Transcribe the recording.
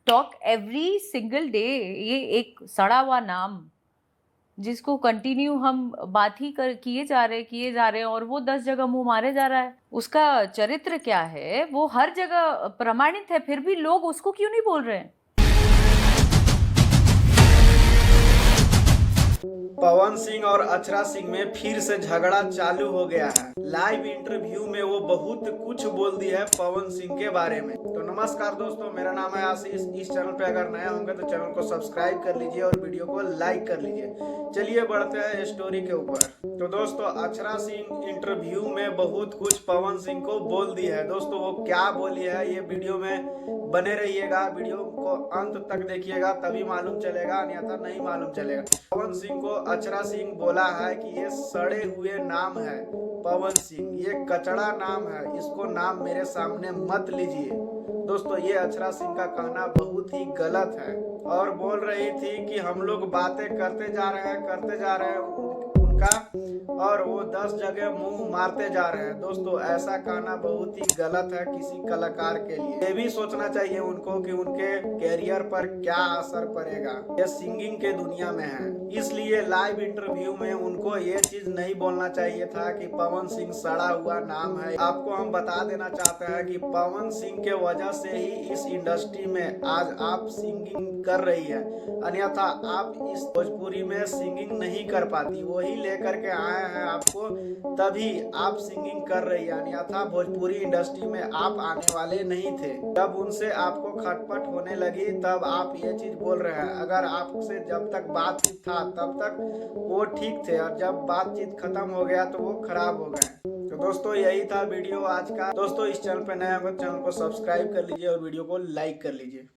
Talk every single day. ये एक सड़ा हुआ नाम जिसको कंटिन्यू हम बात ही कर किए जा रहे हैं और वो 10 जगह मुंह मारे जा रहा है। उसका चरित्र क्या है वो हर जगह प्रमाणित है, फिर भी लोग उसको क्यों नहीं बोल रहे हैं? पवन सिंह और अक्षरा सिंह में फिर से झगड़ा चालू हो गया है। लाइव इंटरव्यू में वो बहुत कुछ बोल दिया है पवन सिंह के बारे में। तो नमस्कार दोस्तों, मेरा नाम है आशीष। इस चैनल पे अगर नए होंगे तो चैनल को सब्सक्राइब कर लीजिए और वीडियो को लाइक कर लीजिए। चलिए बढ़ते हैं स्टोरी के ऊपर। तो दोस्तों, अक्षरा सिंह इंटरव्यू में बहुत कुछ पवन सिंह को बोल दिया है। दोस्तों, वो क्या बोली है ये वीडियो में बने रहिएगा, वीडियो को अंत तक देखिएगा तभी मालूम चलेगा, अन्यथा नहीं मालूम चलेगा। पवन सिंह को अक्षरा सिंह बोला है कि ये सड़े हुए नाम है। पवन सिंह, ये कचड़ा नाम है, इसको नाम मेरे सामने मत लीजिए। दोस्तों, ये अक्षरा सिंह का कहना बहुत ही गलत है और बोल रही थी कि हम लोग बातें करते जा रहे हैं उनका और वो 10 जगह मुंह मारते जा रहे हैं। दोस्तों, ऐसा कहना बहुत ही गलत है किसी कलाकार के लिए। ये भी सोचना चाहिए उनको कि उनके कैरियर पर क्या असर पड़ेगा। ये सिंगिंग के दुनिया में है, इसलिए लाइव इंटरव्यू में उनको ये चीज नहीं बोलना चाहिए था कि पवन सिंह सड़ा हुआ नाम है। आपको हम बता देना चाहते हैं कि पवन सिंह के वजह से ही इस इंडस्ट्री में आज आप सिंगिंग कर रही है, अन्यथा आप इस भोजपुरी में सिंगिंग नहीं कर पाती। वही लेकर के आए हैं आपको, तभी आप सिंगिंग कर रही है, अन्यथा भोजपुरी इंडस्ट्री में आप आने वाले नहीं थे। जब उनसे आपको खटपट होने लगी तब आप ये चीज बोल रहे हैं। अगर आपसे जब तक बातचीत था तब तक वो ठीक थे और जब बातचीत खत्म हो गया तो वो खराब हो गए। तो दोस्तों, यही था वीडियो आज का। दोस्तों, इस चैनल पर नए हो तो चैनल को सब्सक्राइब कर लीजिए और वीडियो को लाइक कर लीजिए।